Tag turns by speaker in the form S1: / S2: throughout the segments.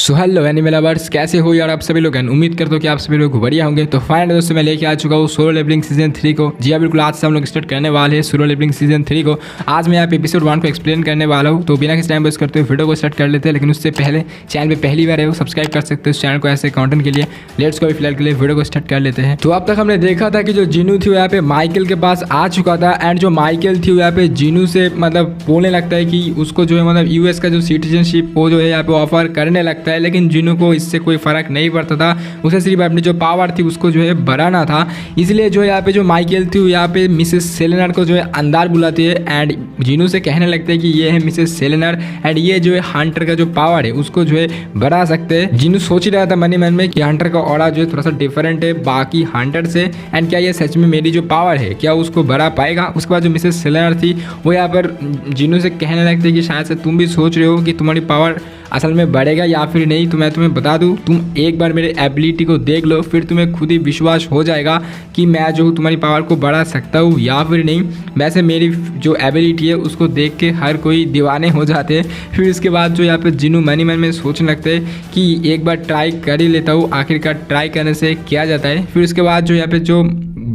S1: So hello animal lovers, कैसे हो यार आप सभी लोग। उम्मीद करता हूँ कि आप सभी लोग बढ़िया होंगे। तो फाइनली दोस्तों मैं लेके आ चुका हूँ सोलो लेवलिंग सीजन 3 को। जी हाँ बिल्कुल, आज से हम लोग स्टार्ट करने वाले हैं सोलो लेवलिंग सीजन 3 को। आज मैं यहाँ पे एपिसोड 1 को एक्सप्लेन करने वाला हूँ। तो बिना किसी टाइम वेस्ट करते हुए वीडियो को स्टार्ट कर लेते हैं। लेकिन उससे पहले चैनल पर पहली बार है वो सब्सक्राइब कर सकते हो इस चैनल को ऐसे कंटेंट के लिए। लेट्स को भी फिलहाल के लिए वीडियो को स्टार्ट कर लेते हैं। तो अब तक हमने देखा था कि जो जीनू थी वो यहाँ पे माइकल के पास आ चुका था। एंड जो माइकल थी वो यहाँ पे जीनू से मतलब बोलने लगता है कि उसको जो है मतलब यूएस का जो सिटीजनशिप वो जो है यहाँ पे ऑफर करने लगता है। लेकिन जीनू को इससे कोई फर्क नहीं पड़ता था। उसे सिर्फ अपनी जो पावर थी उसको जो है बढ़ाना था। इसलिए जो यहाँ पे जो माइकल थी वो यहाँ पे मिसेस सेलेनर को जो है अंदर बुलाती है। एंड जीनू से कहने लगते हैं कि ये है मिसेस सेलेनर एंड ये जो है हंटर का जो पावर है उसको जो है बढ़ा सकते हैं। जीनू सोच ही रहा था मन ही मन में कि हंटर का ऑरा जो है थोड़ा सा डिफरेंट है बाकी हंटर से। एंड क्या ये सच में मेरी जो पावर है क्या उसको बढ़ा पाएगा। उसके बाद जो मिसेस सेलेनर थी वो यहाँ पर जीनू से कहने लगते हैं कि शायद से तुम भी सोच रहे हो कि तुम्हारी पावर असल में बढ़ेगा या फिर नहीं। तो मैं तुम्हें बता दूं, तुम एक बार मेरे एबिलिटी को देख लो, फिर तुम्हें खुद ही विश्वास हो जाएगा कि मैं जो हूँ तुम्हारी पावर को बढ़ा सकता हूँ या फिर नहीं। वैसे मेरी जो एबिलिटी है उसको देख के हर कोई दीवाने हो जाते हैं। फिर इसके बाद जो यहाँ पे जीनू मन ही मन में सोचने लगते हैं कि एक बार ट्राई कर ही लेता हूँ, आखिरकार ट्राई करने से क्या जाता है। फिर उसके बाद जो यहाँ पे जो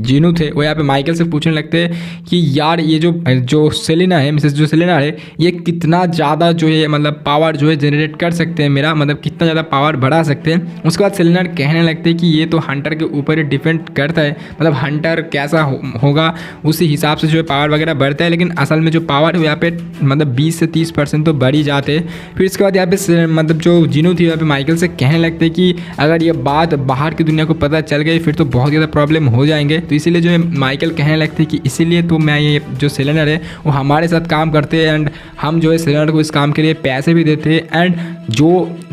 S1: जीनू थे वो यहाँ पे माइकल से पूछने लगते हैं कि यार ये जो सेलिना है, मिसेस जो सेलिना है, ये कितना ज़्यादा जो है मतलब पावर जो है जनरेट कर सकते हैं मेरा, मतलब कितना ज़्यादा पावर बढ़ा सकते हैं। उसके बाद सेलिना कहने लगते हैं कि ये तो हंटर के ऊपर ही डिपेंड करता है, मतलब हंटर कैसा होगा उसी हिसाब से जो है पावर वगैरह बढ़ता है। लेकिन असल में जो पावर है यहाँ पे मतलब 20 से 30% तो बढ़ ही जाते हैं। फिर इसके बाद यहाँ पे मतलब जो जीनू थी यहाँ पे माइकल से कहने लगते हैं कि अगर ये बात बाहर की दुनिया को पता चल गई फिर तो बहुत ज़्यादा प्रॉब्लम हो जाएंगे। तो इसीलिए जो है माइकल कहने लगते हैं कि इसीलिए तो मैं ये जो सेलेनर है वो हमारे साथ काम करते हैं एंड हम जो है सेलेनर को इस काम के लिए पैसे भी देते हैं। एंड जो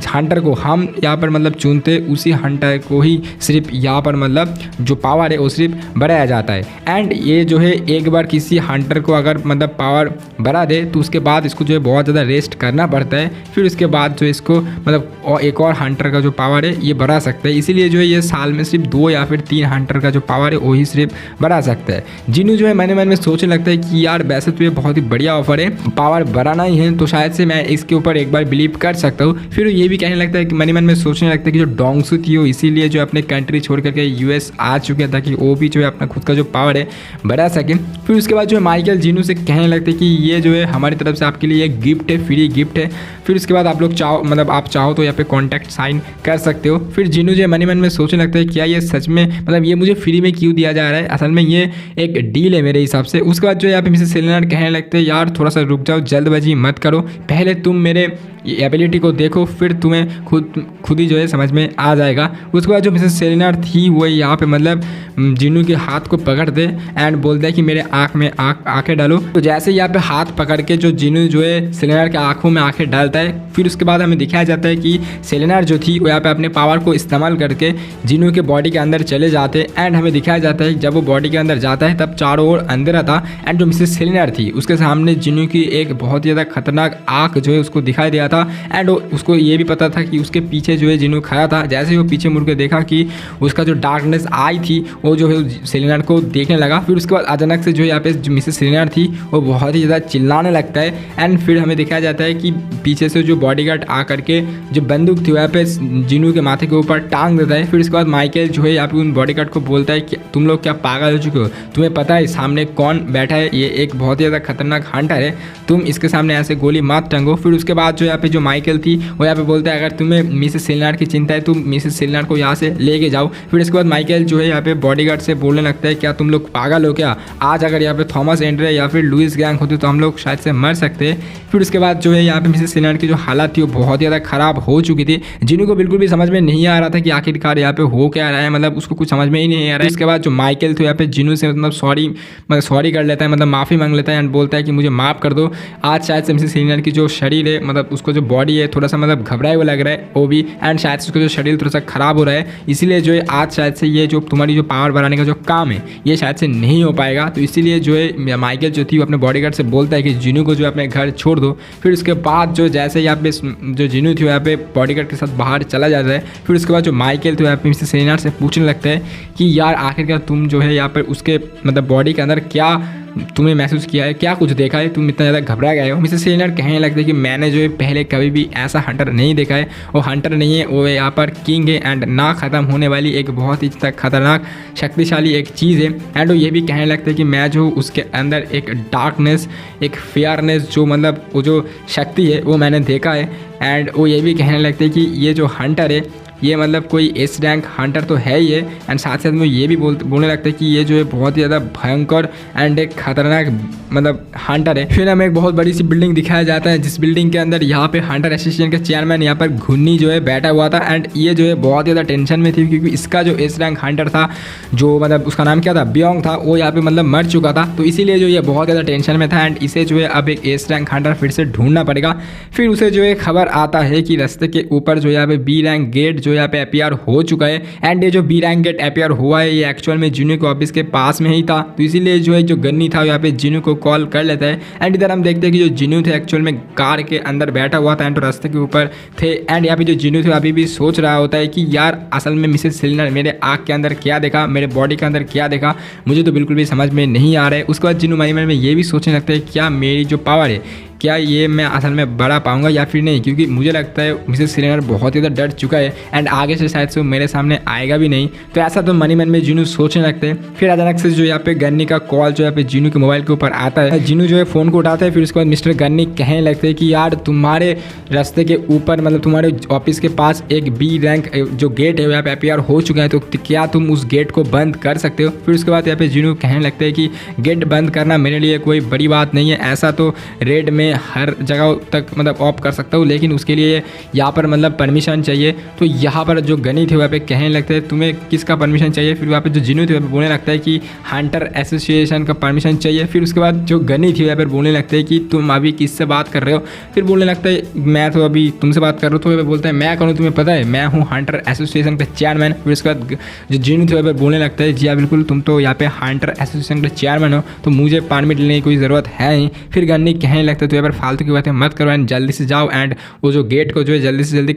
S1: हंटर को हम यहाँ पर मतलब चुनते उसी हंटर को ही सिर्फ यहाँ पर मतलब जो पावर है वो सिर्फ बढ़ाया जाता है। एंड ये जो है एक बार किसी हंटर को अगर मतलब पावर बढ़ा दे तो उसके बाद इसको जो है बहुत ज़्यादा रेस्ट करना पड़ता है। फिर उसके बाद जो इसको मतलब एक और हंटर का जो पावर है ये बढ़ा सकता है। इसीलिए जो है ये साल में सिर्फ 2 या फिर 3 हंटर का जो पावर है वही सिर्फ बढ़ा सकता है। जीनू जो है मन में सोचने लगता है कि यार वैसे तो ये बहुत ही बढ़िया ऑफर है, पावर बढ़ाना ही है तो शायद से मैं इसके ऊपर एक बार बिलीव कर सकता हूँ। फिर ये भी कहने लगता है कि मन में सोचने लगता है कि जो डोंगसू थी वो इसीलिए जो अपने कंट्री छोड़ करके यूएस आ चुके हैं ताकि वो भी जो है अपना खुद का जो पावर है बढ़ा सके। फिर उसके बाद जो है माइकल जीनू से कहने लगते हैं कि ये जो है हमारी तरफ से आपके लिए एक गिफ्ट है, फ्री गिफ्ट है। फिर उसके बाद आप लोग चाहो मतलब आप चाहो तो यहाँ पे कॉन्टैक्ट साइन कर सकते हो। फिर जीनू जो है मन में सोचने लगता है क्या ये सच में मतलब ये मुझे फ्री में क्यों दिया जा रहा है, असल में ये एक डील है मेरे हिसाब से। उसके बाद जो है यहाँ पे मिसेस सेलेनर कहने लगते हैं यार थोड़ा सा रुक जाओ, जल्दबाजी मत करो, पहले तुम मेरे एबिलिटी को देखो फिर तुम्हें खुद ही जो है समझ में आ जाएगा। उसके बाद जो मिसेस सेलेनर थी वो यहाँ पे मतलब जीनू के हाथ को पकड़ दे एंड बोलता है कि मेरे आँख में आँखें डालो। तो जैसे यहाँ पे हाथ पकड़ के जो जीनू जो है सेलेनर के आँखों में आँखें डालता है। फिर उसके बाद हमें दिखाया जाता है कि सेलेनर जो थी वो यहाँ पे अपने पावर को इस्तेमाल करके जीनू के बॉडी के अंदर चले जाते हैं। एंड हमें दिखाया जाता है जब वो बॉडी के अंदर जाता है तब चारों ओर अंधेरा था। एंड जो मिसेस सेलेनर थी उसके सामने जीनू की एक बहुत ही ज़्यादा खतरनाक आँख जो है उसको दिखाई दिया था। एंड उसको ये भी पता था कि उसके पीछे जो है जीनू खड़ा था। जैसे ही वो पीछे मुड़ के देखा कि उसका जो डार्कनेस आई थी वो जो है सेलेनर को देखने लगा। फिर उसके बाद अचानक से जो यहाँ पे जो मिसेस सेलेनर थी वो बहुत ही ज़्यादा चिल्लाने लगता है। एंड फिर हमें दिखाया जाता है कि पीछे से जो बॉडीगार्ड आ करके जो बंदूक थी यहाँ पे जीनू के माथे के ऊपर टांग देता है। फिर उसके बाद माइकल जो है यहाँ पे उन बॉडीगार्ड को बोलता है कि तुम लोग क्या पागल हो चुके हो, तुम्हें पता है सामने कौन बैठा है, ये एक बहुत ही ज़्यादा खतरनाक हंटर है, तुम इसके सामने ऐसे गोली मत टंगो। फिर उसके बाद जो यहाँ पे जो माइकल थी वो यहाँ पे बोलता है अगर तुम्हें मिसेस सेलेनर की चिंता है तुम मिसेस सेलेनर को यहाँ से लेके जाओ। फिर इसके बाद माइकल जो है यहाँ पे बॉडीगार्ड से बोलने लगता है क्या तुम लोग पागल हो क्या, आज अगर यहाँ पे थॉमस एंड्रे या फिर लुइस गैंग होते तो हम लोग शायद से मर सकते हैं। फिर उसके बाद जो है यहाँ पे मिसेस सेलेनर की जो हालत थी वो बहुत ज़्यादा खराब हो चुकी थी। जीनू को बिल्कुल भी समझ में नहीं आ रहा था कि आखिरकार यहाँ पे हो क्या रहा है, मतलब उसको कुछ समझ में ही नहीं आ रहा है। इसके बाद जो माइकल तो यहाँ पे जीनू से मतलब सॉरी कर लेता है, मतलब माफ़ी मांग लेता है एंड बोलता है कि मुझे माफ़ कर दो, आज शायद से मिसेस सेलेनर की जो शरीर है मतलब उसको जो बॉडी है थोड़ा सा मतलब घबराए हुआ लग रहा है वो भी। एंड शायद से उसका जो शरीर थोड़ा सा खराब हो रहा है, इसीलिए जो है आज शायद से ये जो तुम्हारी जो पावर बढ़ाने का जो काम है ये शायद से नहीं हो पाएगा। तो इसीलिए जो है माइकल जो थी वो अपने बॉडीगार्ड से बोलता है कि जीनू को जो अपने घर छोड़ दो। फिर उसके बाद जो जैसे यहाँ पे जो जीनू थी यहाँ पे बॉडीगार्ड के साथ बाहर चला जाता है। फिर उसके बाद जो माइकल थी यहाँ पे मिसेस सेलेनर से पूछने लगता है कि यार आखिरकार तुम जो है यहाँ पर उसके मतलब बॉडी के अंदर क्या तुमने महसूस किया है, क्या कुछ देखा है, तुम इतना ज़्यादा घबरा गए हो। मिसेस सेलिनर कहने लगते हैं कि मैंने जो है पहले कभी भी ऐसा हंटर नहीं देखा है। वो हंटर नहीं है, वो यहाँ पर किंग है एंड ना ख़त्म होने वाली एक बहुत ही खतरनाक शक्तिशाली एक चीज़ है। एंड वो ये भी कहने लगते हैं कि मैं जो उसके अंदर एक डार्कनेस, एक फेयरनेस, जो मतलब वो जो शक्ति है वो मैंने देखा है। एंड वो ये भी कहने लगते हैं कि ये जो हंटर है ये मतलब कोई एस रैंक हंटर तो है ही है। एंड साथ साथ में ये भी बोलने लगता है कि ये जो है बहुत ही ज़्यादा भयंकर एंड एक खतरनाक मतलब हंटर है। फिर हमें एक बहुत बड़ी सी बिल्डिंग दिखाया जाता है, जिस बिल्डिंग के अंदर यहाँ पे हंटर एसोसिएशन का चेयरमैन यहाँ पर घुन्नी जो है बैठा हुआ था। एंड ये जो है बहुत ज़्यादा टेंशन में थी, क्योंकि इसका जो एस रैंक हंटर था, जो मतलब उसका नाम क्या था, बियोंग था, वो यहाँ पे मतलब मर चुका था। तो इसीलिए जो ये बहुत ज़्यादा टेंशन में था एंड इसे जो है अब एक एस रैंक हंटर फिर से ढूंढना पड़ेगा। फिर उसे जो है खबर आता है कि रास्ते के ऊपर जो यहाँ पे बी रैंक गेट जो यहाँ पे अपीयर हो चुका है। एंड ये जो बी रैंक गेट अपीयर हुआ है ये एक्चुअल में जिनू के ऑफिस के पास में ही था। तो इसीलिए जो है जो गन्नी था यहाँ पे जिनू को कॉल कर लेता है। एंड इधर हम देखते हैं कि जो जिनू थे एक्चुअल में कार के अंदर बैठा हुआ था एंड रास्ते के ऊपर थे। एंड यहाँ पे जो जिनू थे अभी भी सोच रहा होता है कि यार असल में मिसेस सेलिनर मेरे आँख के अंदर क्या देखा, मेरे बॉडी के अंदर क्या देखा, मुझे तो बिल्कुल भी समझ में नहीं आ रहा है। उसके बाद जिनू मन में ये भी सोचने लगता है क्या मेरी जो पावर है क्या ये मैं असल में बढ़ा पाऊंगा या फिर नहीं, क्योंकि मुझे लगता है मिसेस सेलिनर बहुत ही ज़्यादा डर चुका है एंड आगे से शायद से वो मेरे सामने आएगा भी नहीं। तो ऐसा तो मन में जिनू सोचने लगते हैं। फिर अचानक से जो यहाँ पे गन्नी का कॉल जो यहाँ पे जिनू के मोबाइल के ऊपर आता है। जिनू जो है फ़ोन को उठाता है। फिर उसके बाद मिस्टर गन्नी कहने लगते हैं कि यार तुम्हारे रास्ते के ऊपर मतलब तुम्हारे ऑफिस के पास एक बी रैंक जो गेट है यहाँ पे अपीयर हो चुका है, तो क्या तुम उस गेट को बंद कर सकते हो। फिर उसके बाद यहाँ पे जिनू कहने लगते हैं कि गेट बंद करना मेरे लिए कोई बड़ी बात नहीं है, ऐसा तो रेड में हर जगह तक मतलब ऑफ कर सकता हूँ, लेकिन उसके लिए यहाँ पर मतलब परमिशन चाहिए। तो यहाँ पर जो गनी थे वहाँ पे कहने लगते हैं तुम्हें किसका परमिशन चाहिए। फिर वहाँ पे जो जिनू थे वहाँ पे बोलने लगता है कि हंटर एसोसिएशन का परमिशन चाहिए। फिर उसके बाद जो गनी थी वहाँ पर बोलने लगते हैं कि तुम अभी किससे बात कर रहे हो। फिर बोलने लगता है मैं तो अभी तुमसे बात कर रहा हूँ। तो वह बोलता है मैं कौन हूँ तुम्हें पता है, मैं हूँ हंटर एसोसिएशन का चेयरमैन। फिर उसके बाद जो जिनू थे वहाँ पर बोलने लगता है जी हाँ बिल्कुल, तुम तो यहाँ पे हंटर एसोसिएशन का चेयरमैन हो, तो मुझे परमिट लेने की कोई ज़रूरत है नहीं। फिर गन्नी कहने लगता है तो यहाँ पर फालतू की बातें मत करो एंड जल्दी से जाओ एंड वो जो गेट को जो है जल्दी से जल्दी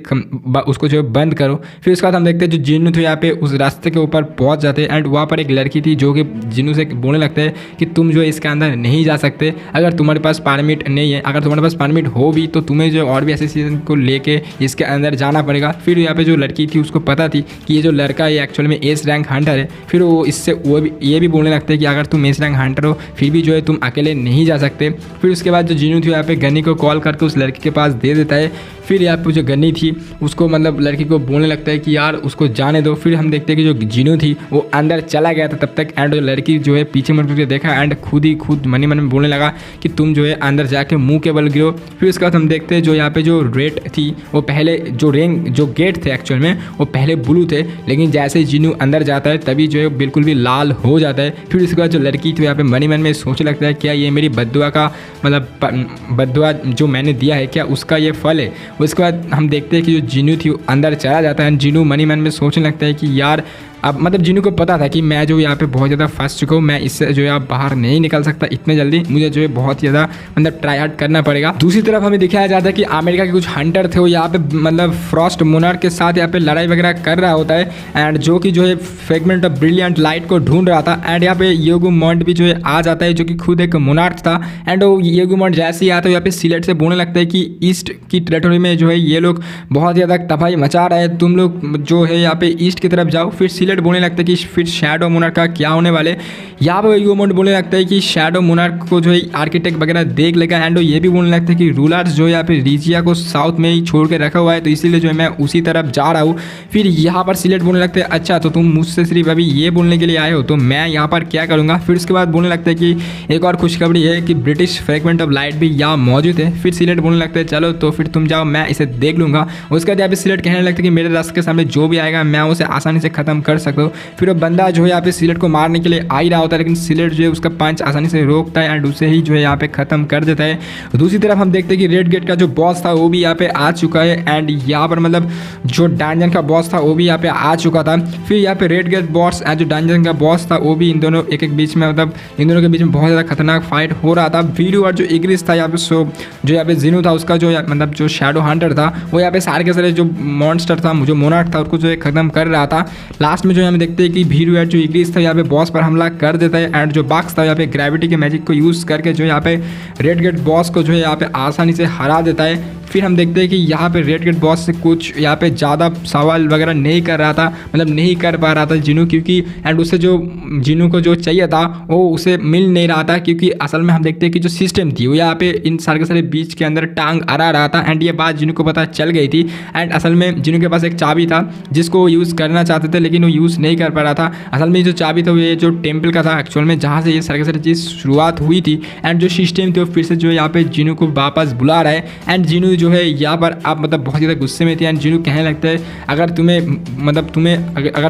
S1: उसको जो है बंद करो। फिर उसके बाद हम देखते हैं जो जिन्नू थे यहाँ पे उस रास्ते के ऊपर पहुँच जाते हैं एंड वहाँ पर एक लड़की थी जो कि जिन्नू से बोलने लगता है कि तुम जो है इसके अंदर नहीं जा सकते अगर तुम्हारे पास परमिट नहीं है। अगर तुम्हारे पास परमिट हो भी तो तुम्हें जो और भी एसोसिएशन को लेके इसके अंदर जाना पड़ेगा। फिर यहाँ पे जो लड़की थी उसको पता थी कि ये जो लड़का ये एक्चुअल में एस रैंक हंटर है। फिर वो इससे वो भी ये भी बोलने लगते हैं कि अगर तुम एस रैंक हंटर हो फिर भी जो है तुम अकेले नहीं जा सकते। फिर उसके बाद जो जिन्नू थी यहाँ पे गन्नी को कॉल करके उस लड़की के पास दे देता है। फिर यहाँ पे जो गन्नी थी उसको मतलब लड़की को बोलने लगता है कि यार उसको जाने दो। फिर हम देखते हैं कि जो जिनू थी वो अंदर चला गया था तब तक एंड लड़की जो है पीछे मुड़ के देखा एंड खुद मनी मन में बोलने लगा कि तुम जो है अंदर जाके मुंह के बल गिरो। फिर उसके बाद हम देखते हैं जो यहाँ पे जो रेड थी वो पहले जो गेट थे एक्चुअल में वो पहले ब्लू थे, लेकिन जैसे जिनू अंदर जाता है तभी जो है बिल्कुल भी लाल हो जाता है। फिर उसके बाद जो लड़की थी यहाँ पे मनी मन में सोचने लगता है क्या ये मेरी बद्दुआ का मतलब बद्दुआ जो मैंने दिया है क्या उसका ये फल है। उसके बाद हम देखते हैं कि जो जिनू थी वो अंदर चला जाता है। जिनू मनी मन में सोचने लगता है कि यार अब मतलब जिनू को पता था कि मैं जो यहाँ पे बहुत ज़्यादा फंस चुका हूँ, मैं इससे जो है बाहर नहीं निकल सकता इतने जल्दी, मुझे जो है बहुत ज़्यादा मतलब ट्राई हार्ड करना पड़ेगा। दूसरी तरफ हमें दिखाया जाता है कि अमेरिका के कुछ हंटर थे वो यहाँ पे मतलब फ्रॉस्ट मोनार्क के साथ यहाँ पे लड़ाई वगैरह कर रहा होता है एंड जो कि जो है फ्रेगमेंट ऑफ ब्रिलियंट लाइट को ढूंढ रहा था। एंड यहाँ पे येगू मॉन्ट भी जो है आ जाता है जो कि खुद एक मोनार्क था। एंड वो येगू मॉन्ट जैसे ही आता है यहाँ पे सिलेट से बोलने लगता है कि ईस्ट की टेरिटरी में जो है ये लोग बहुत ज़्यादा तबाही मचा रहे हैं, तुम लोग जो है यहाँ पे ईस्ट की तरफ जाओ। फिर सिलेट बोलने लगता है कि फिर शैडो मोनार्क का क्या होने वाले। यहाँ पर येगू मॉन्ट बोलने लगता है कि शैडो मोनार्क को जो है आर्किटेक्ट वगैरह देख लेगा। एंड ये भी बोलने लगता है कि रूलर्स जो यहाँ पे रीजिया को साउथ में ही छोड़ के रखा हुआ है, तो इसीलिए जो है मैं उसी तरफ जा रहा हूँ। फिर यहाँ पर सिलेट बोलने लगते हैं अच्छा तो तुम मुझसे सिर्फ अभी ये बोलने के लिए आए हो तो मैं यहाँ पर क्या करूँगा। फिर उसके बाद बोलने लगता है कि एक और खुशखबरी है कि ब्रिटिश फ्रेगमेंट ऑफ लाइट भी यहाँ मौजूद है। फिर सिलेट बोलने लगता है चलो तो फिर तुम जाओ मैं इसे देख लूँगा। उसके बाद यहाँ पे सिलेट कहने लगता है कि मेरे रास्ते के सामने जो भी आएगा मैं उसे आसानी से खत्म कर सकता हूँ। फिर वो बंदा जो है यहाँ पे सिलेट को मारने के लिए आ ही रहा होता है, लेकिन सिलेट जो है उसका पंच आसानी से रोकता है एंड उसे ही जो है यहाँ पे खत्म कर देता है। दूसरी तरफ हम देखते हैं कि रेड गेट का जो बॉस था वो भी यहाँ पे आ चुका है एंड यहाँ पर मतलब जो डंजन का बॉस था वो भी यहाँ पे आ चुका था। फिर यहाँ पे रेड गेट बॉस एंड जो डंजन का बॉस था वो भी इन दोनों एक बीच में मतलब इन दोनों के बीच में बहुत ज़्यादा खतरनाक फाइट हो रहा था। वीडियो और जो इग्रिस था यहाँ पे जो यहाँ पे जिनू था उसका जो मतलब जो शैडो हंटर था वो यहाँ पे सारे के सारे जो मॉन्स्टर था जो मोनार्क था उसको जो है खत्म कर रहा था। लास्ट लास्ट में जो हम देखते हैं कि भीरू जो इग्रिस था यहाँ पे बॉस पर हमला कर देता है एंड जो बक्स था यहाँ पे ग्रेविटी के मैजिक को यूज़ करके जो यहाँ पे रेड गेट बॉस को जो है यहाँ पे आसानी से हरा देता है। फिर हम देखते हैं कि यहाँ पे रेड गेट बॉस से कुछ यहाँ पे ज़्यादा सवाल वगैरह नहीं कर रहा था, मतलब नहीं कर पा रहा था जिनू, क्योंकि एंड उसे जो जिनू को जो चाहिए था वो उसे मिल नहीं रहा था, क्योंकि असल में हम देखते हैं कि जो सिस्टम थी वो यहाँ पे इन सारे के सारे बीच के अंदर टांग अड़ा रहा था एंड ये बात जिनू को पता चल गई थी। एंड असल में जिनू के पास एक चाबी था जिसको वो यूज़ करना चाहते थे लेकिन वो यूज़ नहीं कर पा रहा था। असल में जो चाबी था वो ये जो टेम्पल का था एक्चुअल में, जहाँ से ये सारे के सारे चीज़ शुरुआत हुई थी। एंड जो सिस्टम थी वो फिर से जो है यहाँ पे जिनू को वापस बुला रहा है एंड जिनू जो है यहाँ पर आप मतलब बहुत ज़्यादा गुस्से में थी एंड जिनू कहने लगता है अगर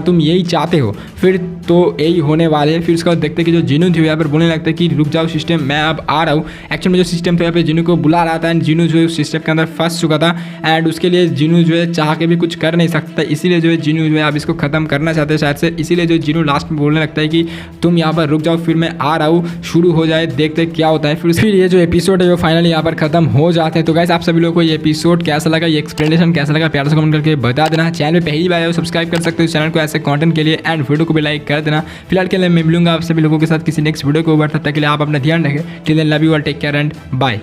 S1: तुम यही चाहते हो फिर तो यही होने वाले है। फिर उसके बाद देखते हैं कि जो जिनू थी यहाँ पर बोलने लगता है कि रुक जाओ सिस्टम, मैं अब आ रहा हूँ। एक्चुअल में जो सिस्टम था यहाँ पे जिनू को बुला रहा था एंड जिनू जो है उस सिस्टम के अंदर फंस चुका था एंड उसके लिए जिनू जो है चाह के भी कुछ कर नहीं सकता, इसीलिए जो है जिनू जो है अब इसको ख़त्म करना चाहते हैं शायद से। इसीलिए जो जिनू लास्ट में बोलने लगता है कि तुम यहाँ पर रुक जाओ, फिर मैं आ रहा हूँ, शुरू हो जाए, देखते क्या होता है। फिर ये जो एपिसोड है वो फाइनली यहाँ पर खत्म हो जाते हैं। तो गाइस आप सभी लोगों को ये एपिसोड कैसा लगा, ये एक्सप्लेनेशन कैसा लगा, प्यार से कमेंट करके बता देना। चैनल पे पहली बार आए हो सब्सक्राइब कर सकते हो चैनल को ऐसे कंटेंट के लिए एंड वीडियो को भी लाइक कर देना। फिलहाल के लिए मैं मिलूंगा आप सभी लोगों के साथ किसी नेक्स्ट वीडियो को, तब तक के लिए आप अपना ध्यान रखें। Till then love you all, take care and bye.